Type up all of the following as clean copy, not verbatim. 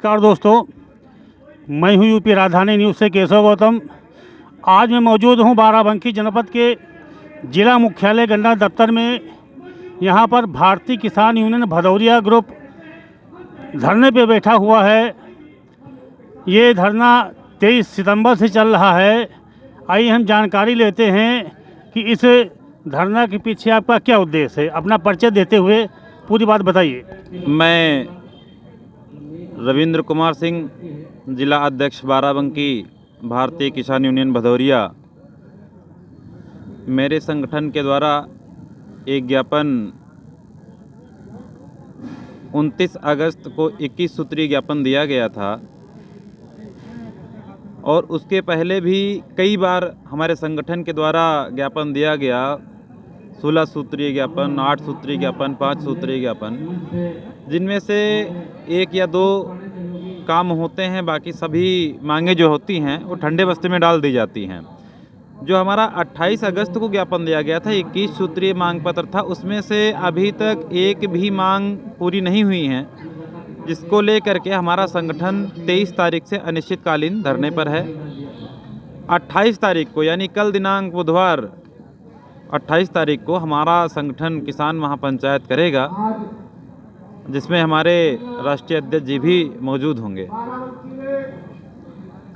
नमस्कार दोस्तों, मैं हूं यूपी राजधानी न्यूज़ से केशव गौतम। आज मैं मौजूद हूं बाराबंकी जनपद के जिला मुख्यालय गन्ना दफ्तर में। यहां पर भारतीय किसान यूनियन भदौरिया ग्रुप धरने पे बैठा हुआ है। ये धरना 23 सितंबर से चल रहा है। आइए हम जानकारी लेते हैं कि इस धरना के पीछे आपका क्या उद्देश्य है। अपना परिचय देते हुए पूरी बात बताइए। मैं रविंद्र कुमार सिंह, जिला अध्यक्ष बाराबंकी भारतीय किसान यूनियन भदौरिया। मेरे संगठन के द्वारा एक ज्ञापन 29 अगस्त को 21 सूत्रीय ज्ञापन दिया गया था और उसके पहले भी कई बार हमारे संगठन के द्वारा ज्ञापन दिया गया। 16 सूत्रीय ज्ञापन, 8 सूत्रीय ज्ञापन, 5 सूत्रीय ज्ञापन, जिनमें से एक या दो काम होते हैं, बाकी सभी मांगे जो होती हैं वो ठंडे बस्ते में डाल दी जाती हैं। जो हमारा 28 अगस्त को ज्ञापन दिया गया था, 21 सूत्रीय मांग पत्र था, उसमें से अभी तक एक भी मांग पूरी नहीं हुई है, जिसको लेकर के हमारा संगठन 23 तारीख से अनिश्चितकालीन धरने पर है। 28 तारीख को यानी कल दिनांक बुधवार 28 तारीख को हमारा संगठन किसान महापंचायत करेगा, जिसमें हमारे राष्ट्रीय अध्यक्ष जी भी मौजूद होंगे।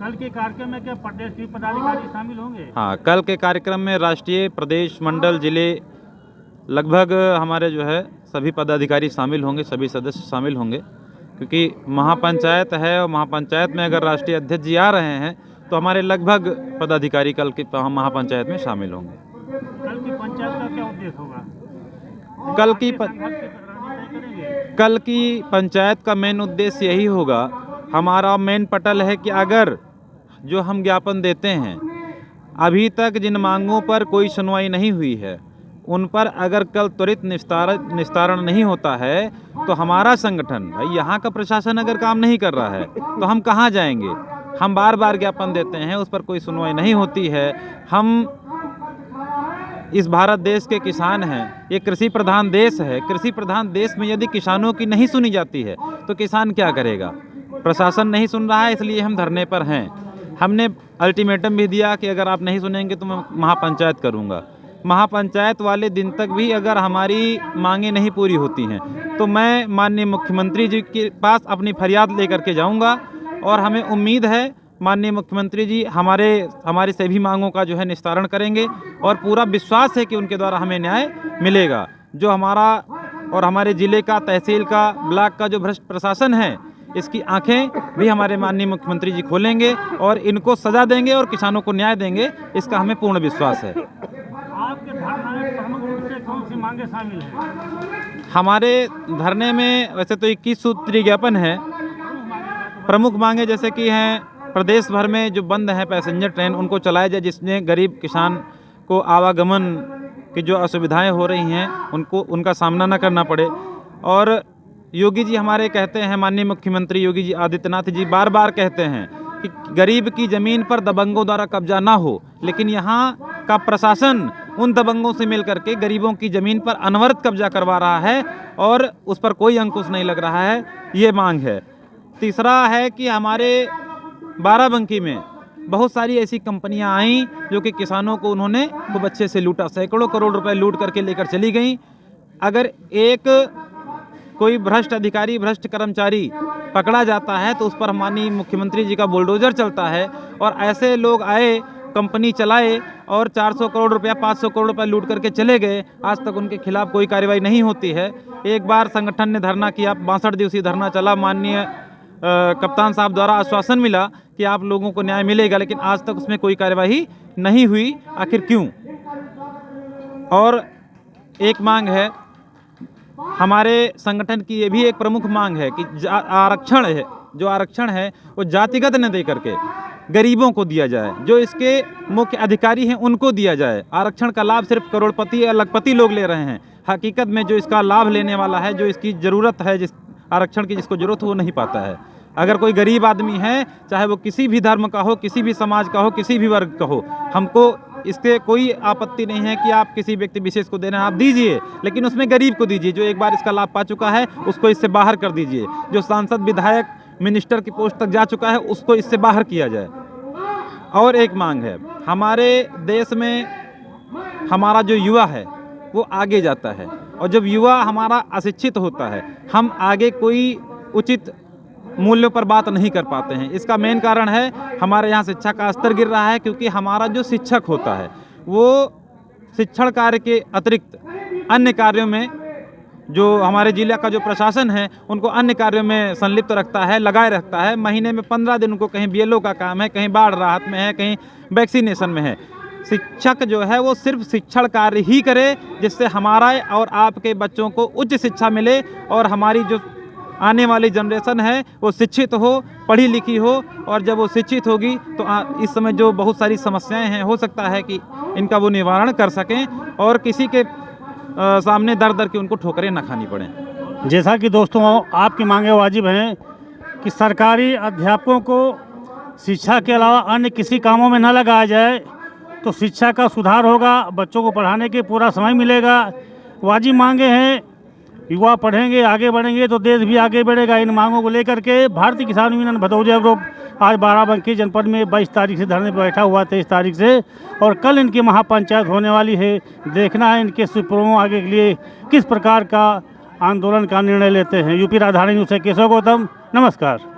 कल के कार्यक्रम में क्या प्रदेश के पदाधिकारी शामिल होंगे? हाँ, कल के कार्यक्रम में राष्ट्रीय, प्रदेश, मंडल, जिले लगभग हमारे जो है सभी पदाधिकारी शामिल होंगे, सभी सदस्य शामिल होंगे, क्योंकि महापंचायत है और महापंचायत में अगर राष्ट्रीय अध्यक्ष जी आ रहे हैं तो हमारे लगभग पदाधिकारी कल की महापंचायत में शामिल होंगे। कल की पंचायत का क्या उद्देश्य होगा? कल की पंचायत का मेन उद्देश्य यही होगा, हमारा मेन पटल है कि अगर जो हम ज्ञापन देते हैं, अभी तक जिन मांगों पर कोई सुनवाई नहीं हुई है, उन पर अगर कल त्वरित निस्तारण नहीं होता है तो हमारा संगठन, भाई यहाँ का प्रशासन अगर काम नहीं कर रहा है तो हम कहाँ जाएंगे। हम बार बार ज्ञापन देते हैं, उस पर कोई सुनवाई नहीं होती है। हम इस भारत देश के किसान हैं, ये कृषि प्रधान देश है। कृषि प्रधान देश में यदि किसानों की नहीं सुनी जाती है तो किसान क्या करेगा। प्रशासन नहीं सुन रहा है, इसलिए हम धरने पर हैं। हमने अल्टीमेटम भी दिया कि अगर आप नहीं सुनेंगे तो मैं महापंचायत करूंगा। महापंचायत वाले दिन तक भी अगर हमारी मांगें नहीं पूरी होती हैं तो मैं माननीय मुख्यमंत्री जी के पास अपनी फरियाद लेकर के जाऊंगा और हमें उम्मीद है माननीय मुख्यमंत्री जी हमारी सभी मांगों का जो है निस्तारण करेंगे और पूरा विश्वास है कि उनके द्वारा हमें न्याय मिलेगा। जो हमारा और हमारे ज़िले का, तहसील का, ब्लॉक का जो भ्रष्ट प्रशासन है, इसकी आंखें भी हमारे माननीय मुख्यमंत्री जी खोलेंगे और इनको सजा देंगे और किसानों को न्याय देंगे, इसका हमें पूर्ण विश्वास है। आपके धरना में प्रमुख रूप से कौन सी मांगे शामिल हैं? हमारे धरने में वैसे तो 21 सूत्रीय ज्ञापन है। प्रमुख मांगे जैसे कि हैं, प्रदेश भर में जो बंद हैं पैसेंजर ट्रेन, उनको चलाया जाए, जिसमें गरीब किसान को आवागमन की जो असुविधाएं हो रही हैं उनका सामना न करना पड़े। और योगी जी हमारे कहते हैं, माननीय मुख्यमंत्री योगी जी आदित्यनाथ जी बार बार कहते हैं कि गरीब की ज़मीन पर दबंगों द्वारा कब्जा ना हो, लेकिन यहाँ का प्रशासन उन दबंगों से मिल करके गरीबों की ज़मीन पर अनवरत कब्जा करवा रहा है और उस पर कोई अंकुश नहीं लग रहा है। ये मांग है। तीसरा है कि हमारे बाराबंकी में बहुत सारी ऐसी कंपनियां आईं जो कि किसानों को उन्होंने खूब अच्छे से लूटा, सैकड़ों करोड़ रुपए लूट करके लेकर चली गईं। अगर एक कोई भ्रष्ट अधिकारी, भ्रष्ट कर्मचारी पकड़ा जाता है तो उस पर माननीय मुख्यमंत्री जी का बुलडोजर चलता है और ऐसे लोग आए, कंपनी चलाए और 400 करोड़ रुपया, 500 करोड़ रुपया लूट करके चले गए। आज तक उनके खिलाफ कोई कार्रवाई नहीं होती है। एक बार संगठन ने धरना किया, 62 दिवसीय धरना चला, माननीय कप्तान साहब द्वारा आश्वासन मिला कि आप लोगों को न्याय मिलेगा, लेकिन आज तक उसमें कोई कार्यवाही नहीं हुई। आखिर क्यों? और एक मांग है हमारे संगठन की, ये भी एक प्रमुख मांग है कि आरक्षण है, जो आरक्षण है वो जातिगत न दे करके गरीबों को दिया जाए, जो इसके मुख्य अधिकारी हैं उनको दिया जाए। आरक्षण का लाभ सिर्फ करोड़पति या लखपति लोग ले रहे हैं। हकीकत में जो इसका लाभ लेने वाला है, जो इसकी ज़रूरत है, जिस आरक्षण की जिसको ज़रूरत हो, वो नहीं पाता है। अगर कोई गरीब आदमी है, चाहे वो किसी भी धर्म का हो, किसी भी समाज का हो, किसी भी वर्ग का हो, हमको इससे कोई आपत्ति नहीं है कि आप किसी व्यक्ति विशेष को देना, आप दीजिए, लेकिन उसमें गरीब को दीजिए। जो एक बार इसका लाभ पा चुका है उसको इससे बाहर कर दीजिए। जो सांसद, विधायक मिनिस्टर की पोस्ट तक जा चुका है, उसको इससे बाहर किया जाए। और एक मांग है, हमारे देश में हमारा जो युवा है वो आगे जाता है, और जब युवा हमारा अशिक्षित होता है हम आगे कोई उचित मूल्यों पर बात नहीं कर पाते हैं। इसका मेन कारण है हमारे यहाँ शिक्षा का स्तर गिर रहा है, क्योंकि हमारा जो शिक्षक होता है वो शिक्षण कार्य के अतिरिक्त अन्य कार्यों में, जो हमारे जिले का जो प्रशासन है उनको अन्य कार्यों में संलिप्त रखता है, लगाए रखता है। महीने में 15 दिन उनको कहीं BLO का काम है, कहीं बाढ़ राहत में है, कहीं वैक्सीनेशन में है। शिक्षक जो है वो सिर्फ शिक्षण कार्य ही करे, जिससे हमारा और आपके बच्चों को उच्च शिक्षा मिले और हमारी जो आने वाली जनरेशन है वो शिक्षित हो, पढ़ी लिखी हो। और जब वो शिक्षित होगी तो इस समय जो बहुत सारी समस्याएं हैं हो सकता है कि इनका वो निवारण कर सकें और किसी के सामने दर दर की उनको ठोकरें न खानी पड़ें। जैसा कि दोस्तों आपकी मांगे वाजिब हैं कि सरकारी अध्यापकों को शिक्षा के अलावा अन्य किसी कामों में न लगाया जाए तो शिक्षा का सुधार होगा, बच्चों को पढ़ाने के पूरा समय मिलेगा। वाजिब मांगे हैं, युवा पढ़ेंगे आगे बढ़ेंगे तो देश भी आगे बढ़ेगा। इन मांगों को लेकर के भारतीय किसान यूनियन भदौजिया ग्रुप आज बाराबंकी जनपद में 22 तारीख से धरने पर बैठा हुआ, 23 तारीख से, और कल इनकी महापंचायत होने वाली है। देखना है इनके सुप्रीमो आगे के लिए किस प्रकार का आंदोलन का निर्णय लेते हैं। यूपी राजधानी न्यूज़ से केशव गौतम, नमस्कार।